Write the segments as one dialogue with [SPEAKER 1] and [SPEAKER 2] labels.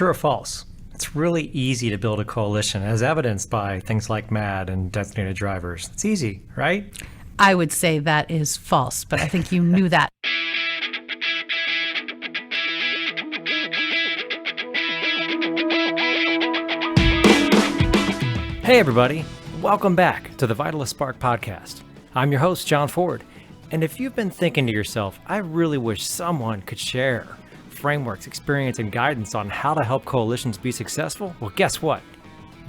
[SPEAKER 1] True or false? It's really easy to build a coalition, as evidenced by things like MAD and designated drivers. It's easy, right?
[SPEAKER 2] I would say that is false, but I think you knew that.
[SPEAKER 1] Hey everybody, welcome back to the Vitalyst Spark podcast. I'm your host, John Ford, and if you've been thinking to yourself, I really wish someone could share frameworks, experience, and guidance on how to help coalitions be successful, well, guess what?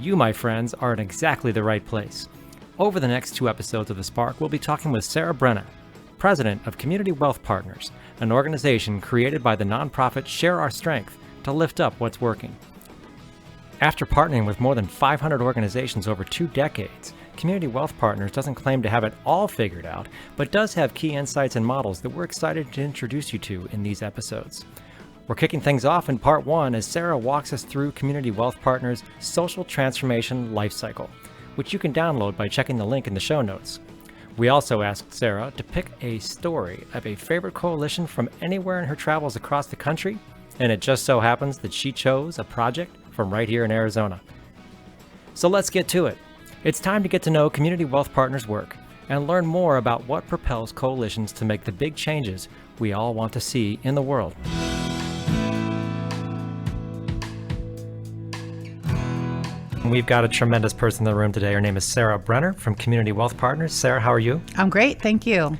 [SPEAKER 1] You, my friends, are in exactly the right place. Over the next 2 episodes of The Spark, we'll be talking with Sara Brenner, president of Community Wealth Partners, an organization created by the nonprofit Share Our Strength to lift up what's working. After partnering with more than 500 organizations over 2 decades, Community Wealth Partners doesn't claim to have it all figured out, but does have key insights and models that we're excited to introduce you to in these episodes. We're kicking things off in part 1 as Sara walks us through Community Wealth Partners' Social Transformation Lifecycle, which you can download by checking the link in the show notes. We also asked Sara to pick a story of a favorite coalition from anywhere in her travels across the country, and it just so happens that she chose a project from right here in Arizona. So let's get to it. It's time to get to know Community Wealth Partners' work and learn more about what propels coalitions to make the big changes we all want to see in the world. We've got a tremendous person in the room today. Her name is Sara Brenner from Community Wealth Partners. Sara, how are you?
[SPEAKER 2] I'm great, thank you.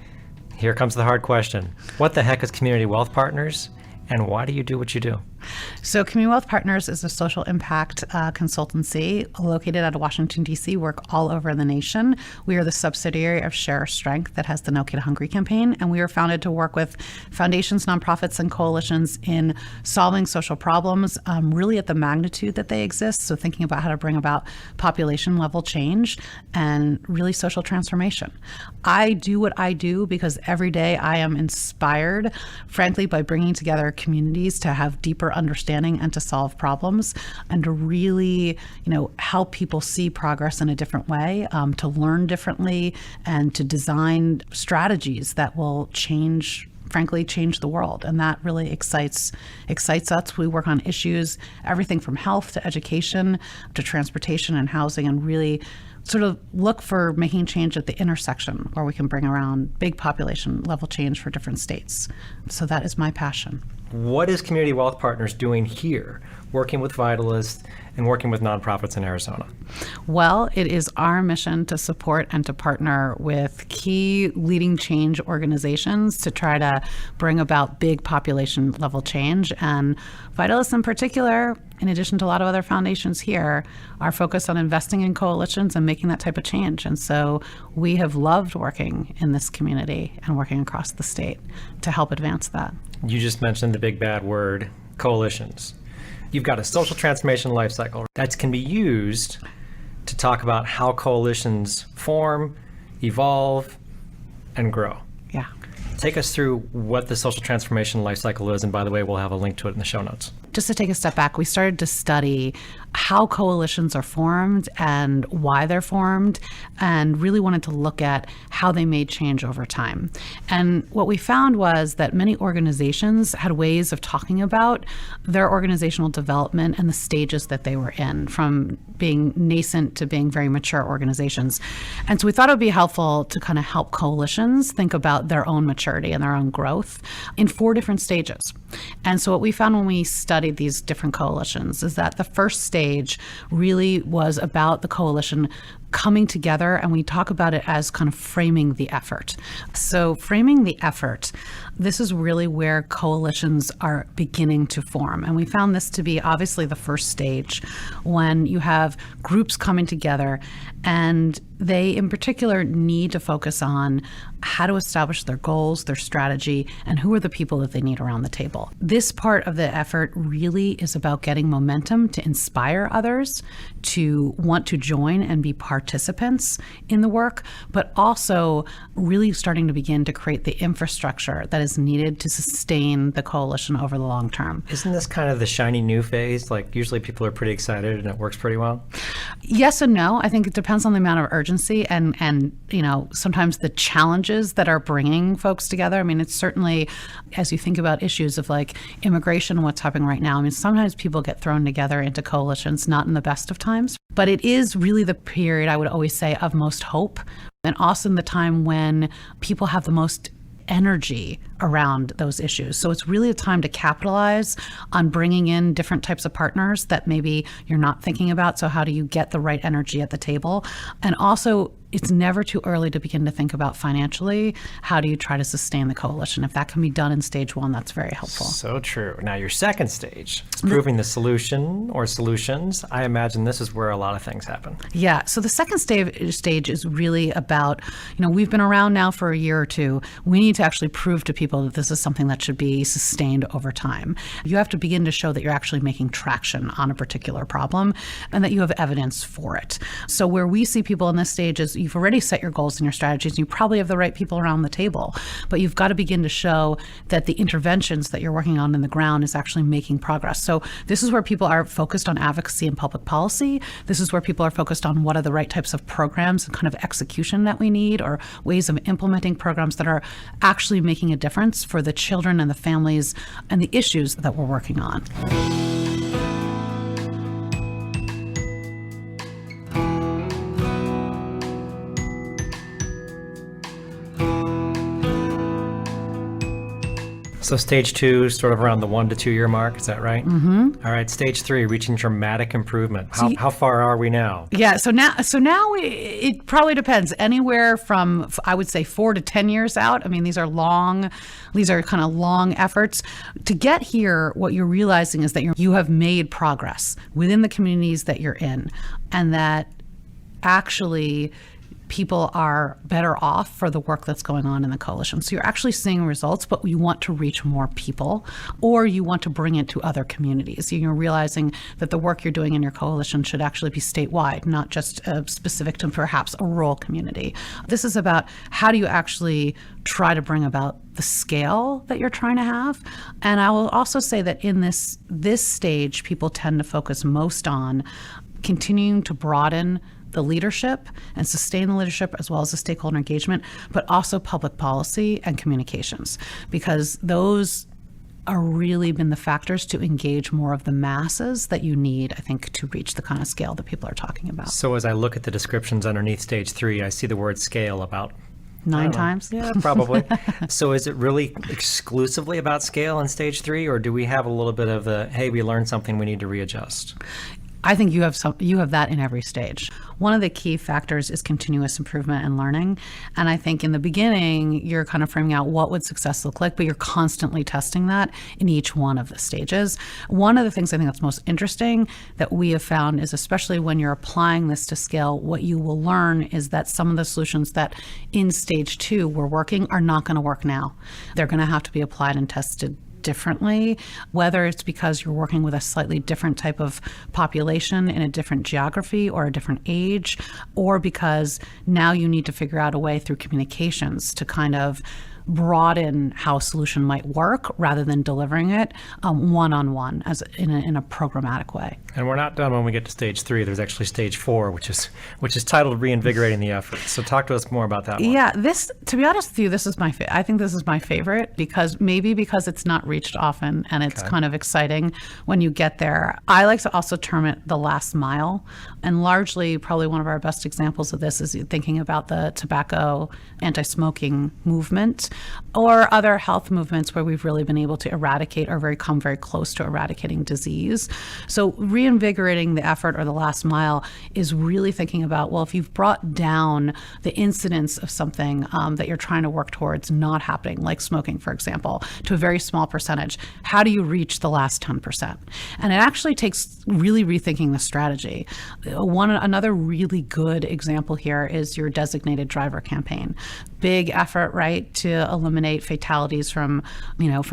[SPEAKER 1] Here comes the hard question. What the heck is Community Wealth Partners, and why do you do what you do?
[SPEAKER 2] So Community Wealth Partners is a social impact consultancy located out of Washington, D.C., work all over the nation. We are the subsidiary of Share Our Strength that has the No Kid Hungry campaign, and we were founded to work with foundations, nonprofits, and coalitions in solving social problems, really at the magnitude that they exist. So thinking about how to bring about population level change and really social transformation. I do what I do because every day I am inspired, frankly, by bringing together communities to have deeper understanding and to solve problems and to really, help people see progress in a different way, to learn differently and to design strategies that will change the world. And that really excites us. We work on issues, everything from health to education to transportation and housing, and really sort of look for making change at the intersection where we can bring around big population level change for different states. So that is my passion.
[SPEAKER 1] What is Community Wealth Partners doing here, working with Vitalyst and working with nonprofits in Arizona?
[SPEAKER 2] Well, it is our mission to support and to partner with key leading change organizations to try to bring about big population level change. And Vitalyst in particular, in addition to a lot of other foundations here, are focused on investing in coalitions and making that type of change. And so we have loved working in this community and working across the state to help advance that.
[SPEAKER 1] You just mentioned the big bad word, coalitions. You've got a social transformation lifecycle that can be used to talk about how coalitions form, evolve, and grow.
[SPEAKER 2] Yeah.
[SPEAKER 1] Take us through what the social transformation lifecycle is, and by the way, we'll have a link to it in the show notes.
[SPEAKER 2] Just to take a step back, we started to study how coalitions are formed and why they're formed, and really wanted to look at how they made change over time. And what we found was that many organizations had ways of talking about their organizational development and the stages that they were in, from being nascent to being very mature organizations. And so we thought it would be helpful to kind of help coalitions think about their own maturity and their own growth in 4 different stages. And so what we found when we studied these different coalitions is that the first stage really was about the coalition coming together, and we talk about it as kind of framing the effort. So framing the effort, this is really where coalitions are beginning to form. And we found this to be obviously the first stage, when you have groups coming together and they in particular need to focus on how to establish their goals, their strategy, and who are the people that they need around the table. This part of the effort really is about getting momentum to inspire others to want to join and be part participants in the work, but also really starting to begin to create the infrastructure that is needed to sustain the coalition over the long term.
[SPEAKER 1] Isn't this kind of the shiny new phase? Like usually people are pretty excited and it works pretty well?
[SPEAKER 2] Yes and no. I think it depends on the amount of urgency and sometimes the challenges that are bringing folks together. I mean, it's certainly, as you think about issues of like immigration and what's happening right now, I mean, sometimes people get thrown together into coalitions, not in the best of times, but it is really the period, I would always say, of most hope, and also the time when people have the most energy around those issues. So it's really a time to capitalize on bringing in different types of partners that maybe you're not thinking about. So how do you get the right energy at the table? And also, it's never too early to begin to think about financially, how do you try to sustain the coalition? If that can be done in stage one, that's very helpful.
[SPEAKER 1] So true. Now your second stage is proving the solution or solutions. I imagine this is where a lot of things happen.
[SPEAKER 2] Yeah. So the second stage is really about, we've been around now for a year or two. We need to actually prove to people that this is something that should be sustained over time. You have to begin to show that you're actually making traction on a particular problem and that you have evidence for it. So where we see people in this stage is you've already set your goals and your strategies, and you probably have the right people around the table, but you've got to begin to show that the interventions that you're working on in the ground is actually making progress. So this is where people are focused on advocacy and public policy. This is where people are focused on what are the right types of programs and kind of execution that we need, or ways of implementing programs that are actually making a difference for the children and the families and the issues that we're working on.
[SPEAKER 1] So stage 2, sort of around the 1 to 2 year mark, is that right? Mm-hmm. All right, stage 3, reaching dramatic improvement. How far are we now?
[SPEAKER 2] Yeah, so now it probably depends. Anywhere from, I would say, 4 to 10 years out. I mean, these are kind of long efforts. To get here, what you're realizing is that you have made progress within the communities that you're in, and that actually people are better off for the work that's going on in the coalition. So you're actually seeing results, but you want to reach more people, or you want to bring it to other communities. You're realizing that the work you're doing in your coalition should actually be statewide, not just specific to perhaps a rural community. This is about how do you actually try to bring about the scale that you're trying to have. And I will also say that in this stage, people tend to focus most on continuing to broaden the leadership and sustain the leadership, as well as the stakeholder engagement, but also public policy and communications, because those are really been the factors to engage more of the masses that you need, I think, to reach the kind of scale that people are talking about.
[SPEAKER 1] So as I look at the descriptions underneath stage 3, I see the word scale about
[SPEAKER 2] 9 times?
[SPEAKER 1] Yeah, probably. So is it really exclusively about scale in stage 3, or do we have a little bit of the, hey, we learned something, we need to readjust?
[SPEAKER 2] I think you have that in every stage. One of the key factors is continuous improvement and learning. And I think in the beginning, you're kind of framing out what would success look like, but you're constantly testing that in each one of the stages. One of the things I think that's most interesting that we have found is, especially when you're applying this to scale, what you will learn is that some of the solutions that in stage 2 were working are not going to work now. They're going to have to be applied and tested differently, whether it's because you're working with a slightly different type of population in a different geography or a different age, or because now you need to figure out a way through communications to kind of broaden how a solution might work rather than delivering it one-on-one as in a programmatic way.
[SPEAKER 1] And we're not done when we get to stage 3. There's actually stage 4, which is titled Reinvigorating the Effort. So talk to us more about that one.
[SPEAKER 2] Yeah, to be honest with you, this is I think this is my favorite because it's not reached often and it's kind of exciting when you get there. I like to also term it the last mile, and largely probably one of our best examples of this is thinking about the tobacco anti-smoking movement, or other health movements where we've really been able to eradicate or come very close to eradicating disease. So reinvigorating the effort or the last mile is really thinking about, well, if you've brought down the incidence of something that you're trying to work towards not happening, like smoking, for example, to a very small percentage, how do you reach the last 10%? And it actually takes really rethinking the strategy. Another really good example here is your designated driver campaign. big effort, right, to eliminate fatalities from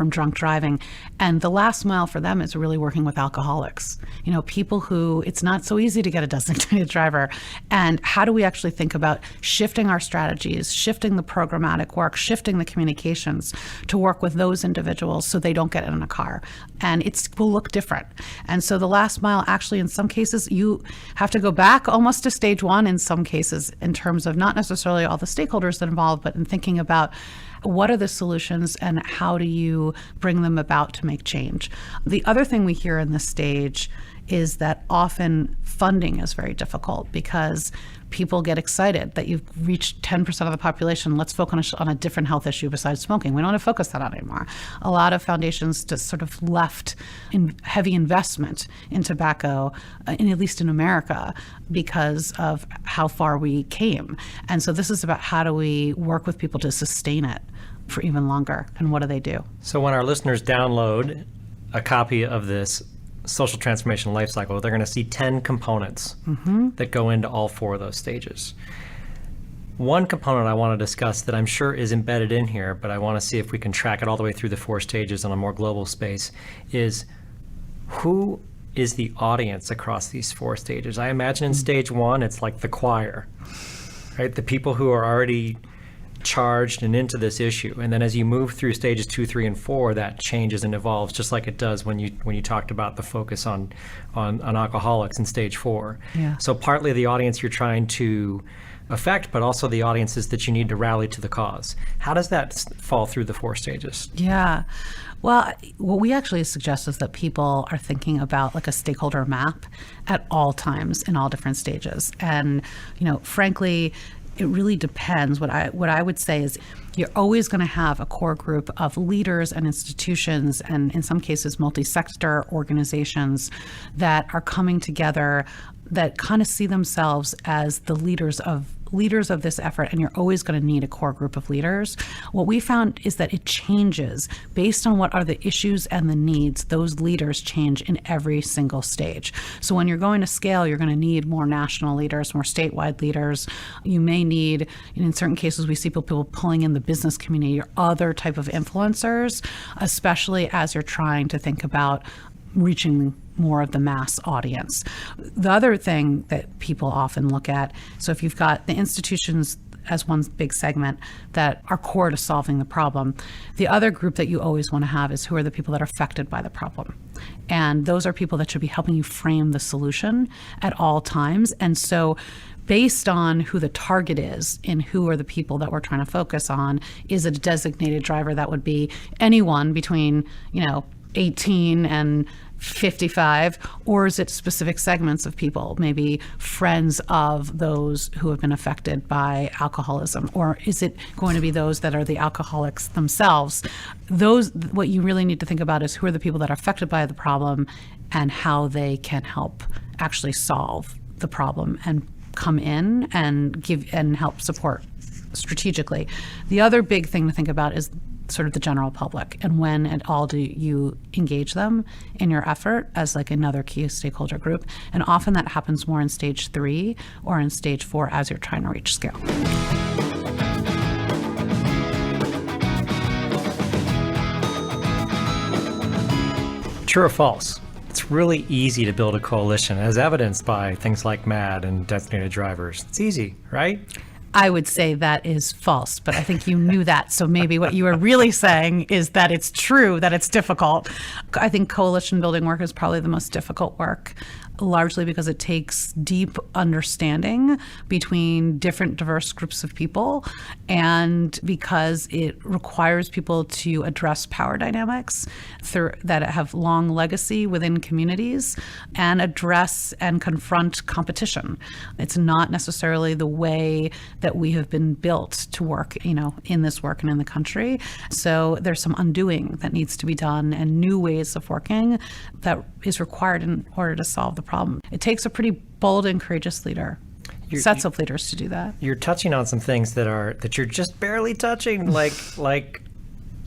[SPEAKER 2] drunk driving. And the last mile for them is really working with alcoholics, people who it's not so easy to get a designated driver. And how do we actually think about shifting our strategies, shifting the programmatic work, shifting the communications to work with those individuals so they don't get in a car? And it will look different. And so the last mile, actually, in some cases, you have to go back almost to stage one in some cases, in terms of not necessarily all the stakeholders that are involved, but in thinking about what are the solutions and how do you bring them about to make change. The other thing we hear in this stage is that often funding is very difficult because people get excited that you've reached 10% of the population. Let's focus on a different health issue besides smoking. We don't want to focus that on anymore. A lot of foundations just sort of left in heavy investment in tobacco, at least in America, because of how far we came. And so this is about how do we work with people to sustain it for even longer, and what do they do?
[SPEAKER 1] So when our listeners download a copy of this Social Transformation Lifecycle, they're going to see 10 components that go into all 4 of those stages. One component I want to discuss that I'm sure is embedded in here, but I want to see if we can track it all the way through the 4 stages on a more global space, is who is the audience across these 4 stages? I imagine in stage 1, it's like the choir, right? The people who are already charged and into this issue, and then as you move through stages 2, 3, and 4, that changes and evolves, just like it does when you talked about the focus on alcoholics in stage 4.
[SPEAKER 2] Yeah.
[SPEAKER 1] So partly the audience you're trying to affect, but also the audiences that you need to rally to the cause. How does that fall through the 4 stages?
[SPEAKER 2] Yeah. Well, what we actually suggest is that people are thinking about like a stakeholder map at all times in all different stages. And, frankly, it really depends. What I would say is you're always going to have a core group of leaders and institutions, and in some cases multi-sector organizations that are coming together that kind of see themselves as the leaders of this effort, and you're always going to need a core group of leaders. What we found is that it changes based on what are the issues and the needs. Those leaders change in every single stage. So when you're going to scale, you're going to need more national leaders, more statewide leaders. You may need, in certain cases, we see people pulling in the business community or other type of influencers, especially as you're trying to think about reaching more of the mass audience. The other thing that people often look at, so if you've got the institutions as one big segment that are core to solving the problem, the other group that you always want to have is who are the people that are affected by the problem. And those are people that should be helping you frame the solution at all times. And so based on who the target is and who are the people that we're trying to focus on, is it a designated driver that would be anyone between, 18 and 55, or is it specific segments of people, maybe friends of those who have been affected by alcoholism, or is it going to be those that are the alcoholics themselves? What you really need to think about is who are the people that are affected by the problem and how they can help actually solve the problem and come in and give and help support strategically. The other big thing to think about is sort of the general public, and when at all do you engage them in your effort as like another key stakeholder group. And often that happens more in stage 3 or in stage 4 as you're trying to reach scale.
[SPEAKER 1] True or false? It's really easy to build a coalition, as evidenced by things like MAD and designated drivers. It's easy, right?
[SPEAKER 2] I would say that is false, but I think you knew that. So maybe what you were really saying is that it's true, that it's difficult. I think coalition building work is probably the most difficult work, largely because it takes deep understanding between different diverse groups of people, and because it requires people to address power dynamics that have long legacy within communities and address and confront competition. It's not necessarily the way that we have been built to work, in this work and in the country. So there's some undoing that needs to be done and new ways of working that is required in order to solve the problem. It takes a pretty bold and courageous leader, sets of leaders to do that.
[SPEAKER 1] You're touching on some things that you're just barely touching, like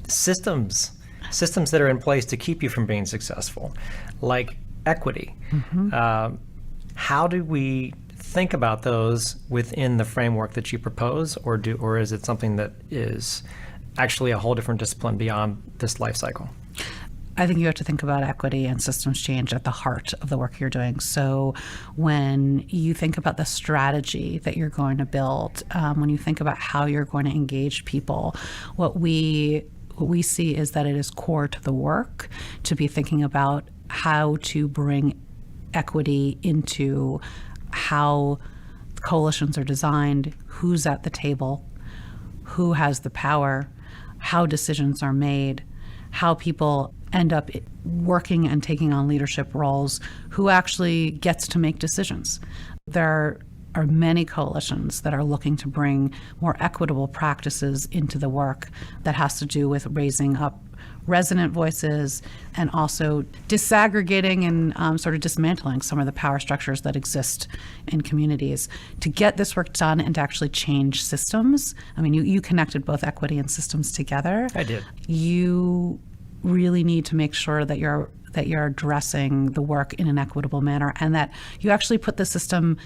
[SPEAKER 1] systems that are in place to keep you from being successful, like equity. Mm-hmm. How do we think about those within the framework that you propose, or is it something that is actually a whole different discipline beyond this life cycle?
[SPEAKER 2] I think you have to think about equity and systems change at the heart of the work you're doing. So when you think about the strategy that you're going to build, when you think about how you're going to engage people, what we see is that it is core to the work to be thinking about how to bring equity into how coalitions are designed, who's at the table, who has the power, how decisions are made, how people end up working and taking on leadership roles, who actually gets to make decisions. There are many coalitions that are looking to bring more equitable practices into the work that has to do with raising up resident voices and also disaggregating and sort of dismantling some of the power structures that exist in communities to get this work done and to actually change systems. I mean, you connected both equity and systems together.
[SPEAKER 1] I did.
[SPEAKER 2] You really need to make sure that you're addressing the work in an equitable manner and that you actually put the system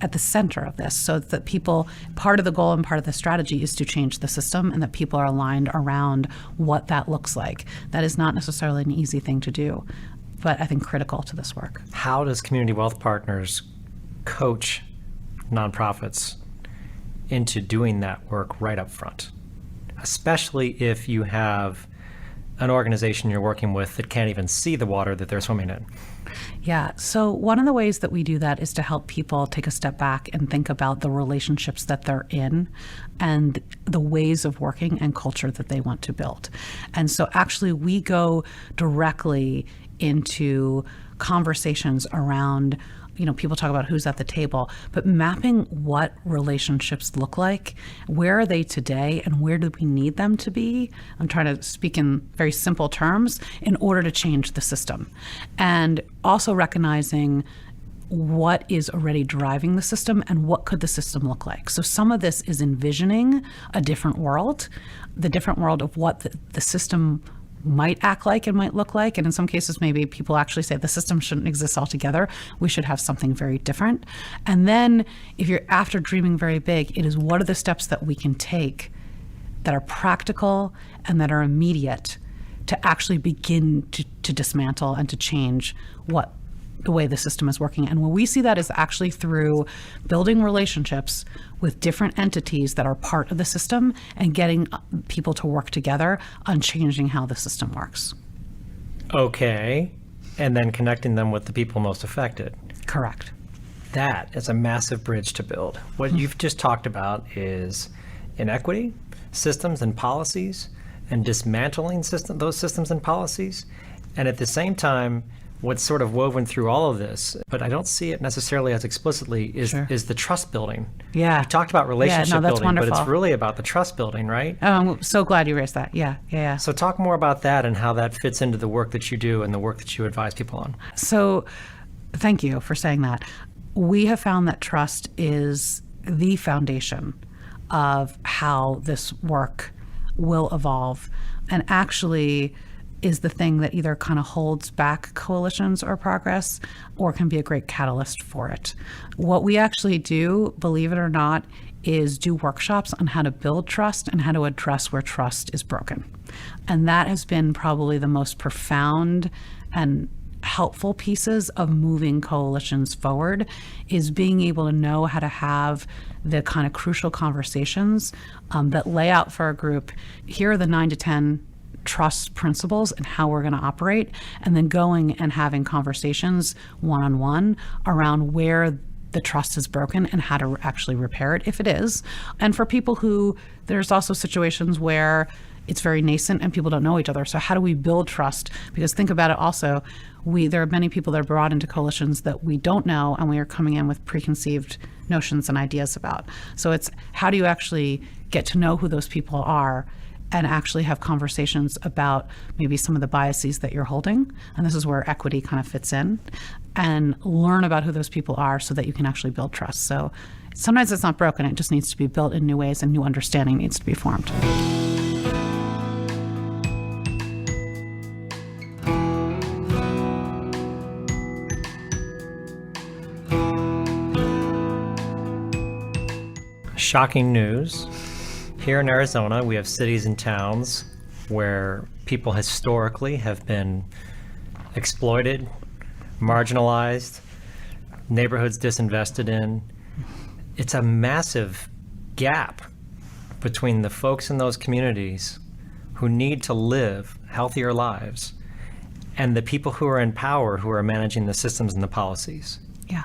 [SPEAKER 2] at the center of this so that people, part of the goal and part of the strategy is to change the system and that people are aligned around what that looks like. That is not necessarily an easy thing to do, but I think critical to this work.
[SPEAKER 1] How does Community Wealth Partners coach nonprofits into doing that work right up front, especially if you have an organization you're working with that can't even see the water that they're swimming in?
[SPEAKER 2] Yeah, so one of the ways that we do that is to help people take a step back and think about the relationships that they're in and the ways of working and culture that they want to build. And so actually we go directly into conversations around, people talk about who's at the table, but mapping what relationships look like, where are they today, and where do we need them to be? I'm trying to speak in very simple terms in order to change the system. And also recognizing what is already driving the system and what could the system look like. So some of this is envisioning a different world, the different world of what the system might act like and might look like. And in some cases, maybe people actually say the system shouldn't exist altogether. We should have something very different. And then if you're after dreaming very big, it is what are the steps that we can take that are practical and that are immediate to actually begin to dismantle and to change the way the system is working. And when we see that is actually through building relationships with different entities that are part of the system and getting people to work together on changing how the system works.
[SPEAKER 1] Okay. And then connecting them with the people most affected.
[SPEAKER 2] Correct.
[SPEAKER 1] That is a massive bridge to build. What you've just talked about is inequity, systems and policies, and dismantling those systems and policies. And at the same time, what's sort of woven through all of this, but I don't see it necessarily as explicitly, is the trust building.
[SPEAKER 2] Yeah.
[SPEAKER 1] You talked about relationship building,
[SPEAKER 2] wonderful.
[SPEAKER 1] But it's really about the trust building, right?
[SPEAKER 2] Oh, I'm so glad you raised that. Yeah.
[SPEAKER 1] So talk more about that and how that fits into the work that you do and the work that you advise people on.
[SPEAKER 2] So thank you for saying that. We have found that trust is the foundation of how this work will evolve and actually is the thing that either kind of holds back coalitions or progress or can be a great catalyst for it. What we actually do, believe it or not, is do workshops on how to build trust and how to address where trust is broken. And that has been probably the most profound and helpful pieces of moving coalitions forward, is being able to know how to have the kind of crucial conversations that lay out for a group, here are the 9 to 10 trust principles and how we're going to operate, and then going and having conversations one-on-one around where the trust is broken and how to actually repair it if it is. And for people who, there's also situations where it's very nascent and people don't know each other. So how do we build trust? Because think about it also, there are many people that are brought into coalitions that we don't know and we are coming in with preconceived notions and ideas about. So it's how do you actually get to know who those people are and actually have conversations about maybe some of the biases that you're holding. And this is where equity kind of fits in, and learn about who those people are so that you can actually build trust. So sometimes it's not broken, it just needs to be built in new ways and new understanding needs to be formed.
[SPEAKER 1] Shocking news. Here in Arizona, we have cities and towns where people historically have been exploited, marginalized, neighborhoods disinvested in. It's a massive gap between the folks in those communities who need to live healthier lives and the people who are in power who are managing the systems and the policies.
[SPEAKER 2] Yeah.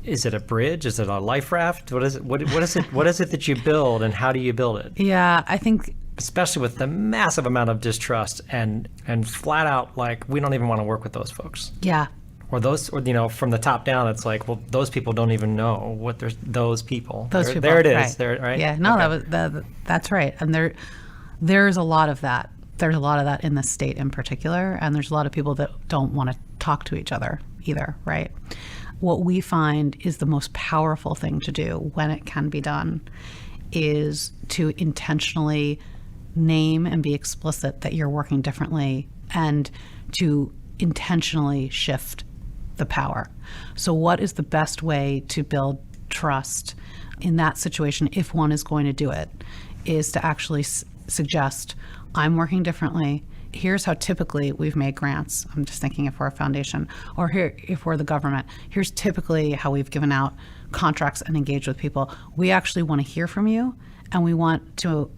[SPEAKER 1] Is it a bridge? Is it a life raft? What is it? What is it? What is it that you build, and how do you build it?
[SPEAKER 2] Yeah, I think,
[SPEAKER 1] especially with the massive amount of distrust and flat out, like, we don't even want to work with those folks.
[SPEAKER 2] yeah.
[SPEAKER 1] Or those, or, you know, from the top down, it's like, well, those people don't even know what there's those people.
[SPEAKER 2] Those people.
[SPEAKER 1] There it is.
[SPEAKER 2] Right.
[SPEAKER 1] There, right?
[SPEAKER 2] Yeah. No,
[SPEAKER 1] Okay.
[SPEAKER 2] that's right. And there's a lot of that. There's a lot of that in the state in particular, and there's a lot of people that don't want to talk to each other either, right? What we find is the most powerful thing to do when it can be done is to intentionally name and be explicit that you're working differently, and to intentionally shift the power. So what is the best way to build trust in that situation, if one is going to do it, is to actually suggest, I'm working differently. Here's how typically we've made grants. I'm just thinking if we're a foundation, or here, if we're the government, here's typically how we've given out contracts and engaged with people. We actually want to hear from you, and we want to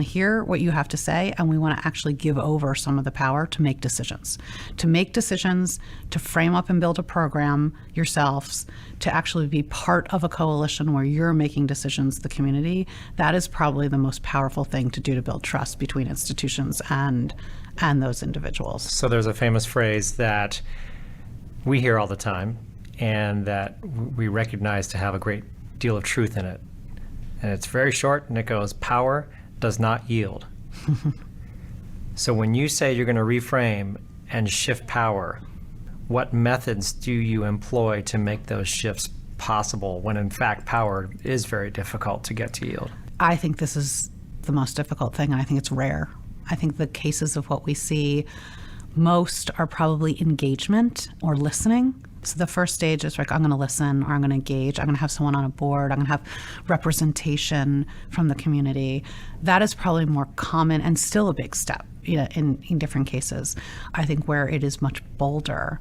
[SPEAKER 2] hear what you have to say, and we want to actually give over some of the power to make decisions, to frame up and build a program yourselves, to actually be part of a coalition where you're making decisions, the community. That is probably the most powerful thing to do to build trust between institutions and those individuals.
[SPEAKER 1] So there's a famous phrase that we hear all the time, and that we recognize to have a great deal of truth in it. And it's very short, and it goes, power does not yield. So when you say you're going to reframe and shift power, what methods do you employ to make those shifts possible when in fact power is very difficult to get to yield?
[SPEAKER 2] I think this is the most difficult thing, and I think it's rare. I think the cases of what we see most are probably engagement or listening. So the first stage is like, I'm going to listen, or I'm going to engage, I'm going to have someone on a board, I'm going to have representation from the community. That is probably more common and still a big step, you know, in different cases. I think where it is much bolder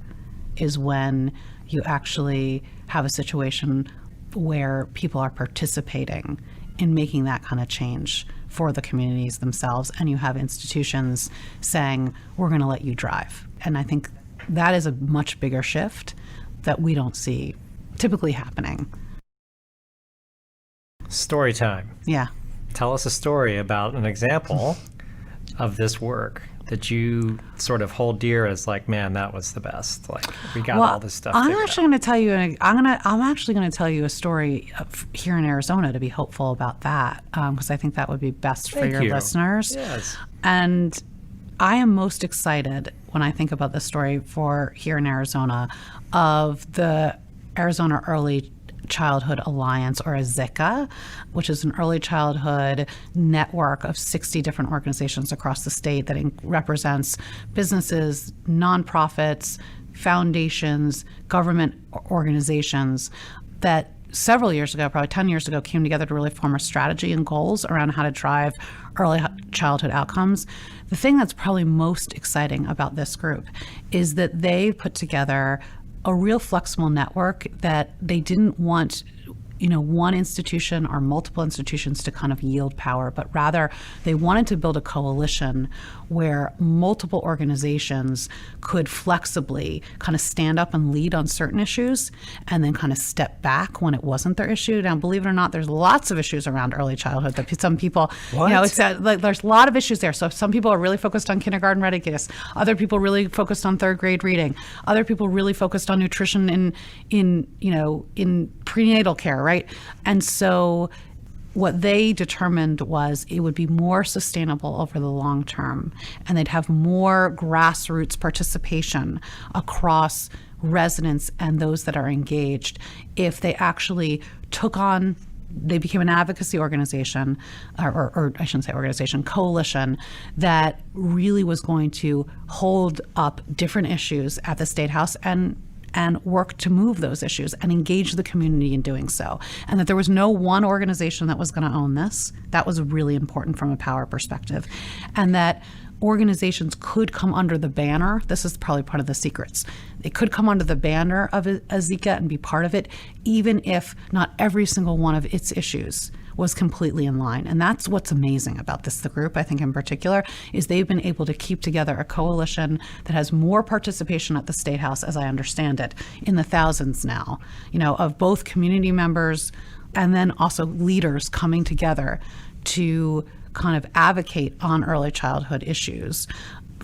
[SPEAKER 2] is when you actually have a situation where people are participating in making that kind of change for the communities themselves, and you have institutions saying, we're going to let you drive. And I think that is a much bigger shift that we don't see typically happening.
[SPEAKER 1] Story time.
[SPEAKER 2] Yeah.
[SPEAKER 1] Tell us a story about an example of this work that you sort of hold dear as like, man, that was the best. Like, we got all this stuff.
[SPEAKER 2] I'm actually going to tell you. I'm actually going to tell you a story here in Arizona to be hopeful about that, because I think that would be best for your listeners.
[SPEAKER 1] Yes.
[SPEAKER 2] And I am most excited when I think about the story for here in Arizona of the Arizona Early Childhood Alliance, or AZICA, which is an early childhood network of 60 different organizations across the state that represents businesses, nonprofits, foundations, government organizations that several years ago, probably 10 years ago, came together to really form a strategy and goals around how to drive early childhood outcomes. The thing that's probably most exciting about this group is that they put together a real flexible network that they didn't want, you know, one institution or multiple institutions to kind of yield power, but rather they wanted to build a coalition where multiple organizations could flexibly kind of stand up and lead on certain issues and then kind of step back when it wasn't their issue. Now, believe it or not, there's lots of issues around early childhood that some people,
[SPEAKER 1] What?
[SPEAKER 2] you know, it's like there's a lot of issues there. So some people are really focused on kindergarten readiness. Other people really focused on third grade reading. Other people really focused on nutrition in prenatal care, right? And so what they determined was it would be more sustainable over the long term, and they'd have more grassroots participation across residents and those that are engaged if they actually they became an advocacy organization, or I shouldn't say organization, coalition that really was going to hold up different issues at the State House and and work to move those issues and engage the community in doing so. And that there was no one organization that was going to own this. That was really important from a power perspective. And that organizations could come under the banner. This is probably part of the secrets. It could come under the banner of Azika and be part of it, even if not every single one of its issues was completely in line. And that's what's amazing about the group, I think in particular, is they've been able to keep together a coalition that has more participation at the State House, as I understand it, in the thousands now, of both community members and then also leaders coming together to kind of advocate on early childhood issues,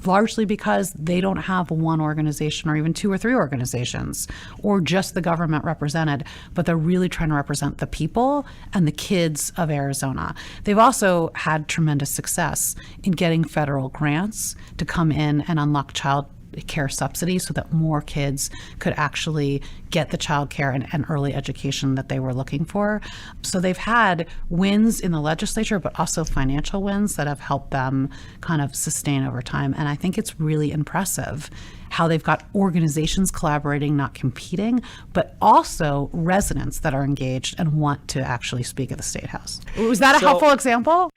[SPEAKER 2] largely because they don't have one organization or even two or three organizations or just the government represented, but they're really trying to represent the people and the kids of Arizona. They've also had tremendous success in getting federal grants to come in and unlock child care subsidies so that more kids could actually get the child care and early education that they were looking for. So they've had wins in the legislature, but also financial wins that have helped them kind of sustain over time. And I think it's really impressive how they've got organizations collaborating, not competing, but also residents that are engaged and want to actually speak at the State House. Was that a helpful example?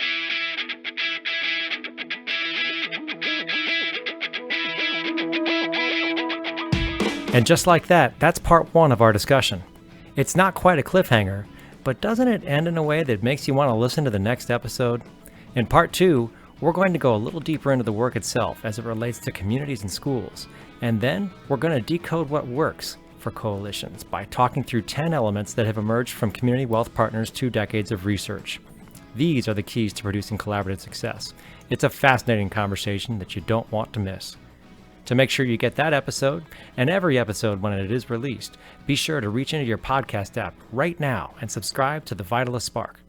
[SPEAKER 1] And just like that, that's part one of our discussion. It's not quite a cliffhanger, but doesn't it end in a way that makes you want to listen to the next episode? In part two, we're going to go a little deeper into the work itself as it relates to communities and schools. And then we're going to decode what works for coalitions by talking through 10 elements that have emerged from Community Wealth Partners' 2 decades of research. These are the keys to producing collaborative success. It's a fascinating conversation that you don't want to miss. To make sure you get that episode and every episode when it is released, be sure to reach into your podcast app right now and subscribe to the Vitalyst Spark.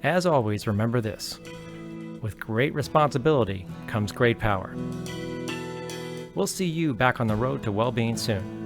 [SPEAKER 1] As always, remember this: with great responsibility comes great power. We'll see you back on the road to well-being soon.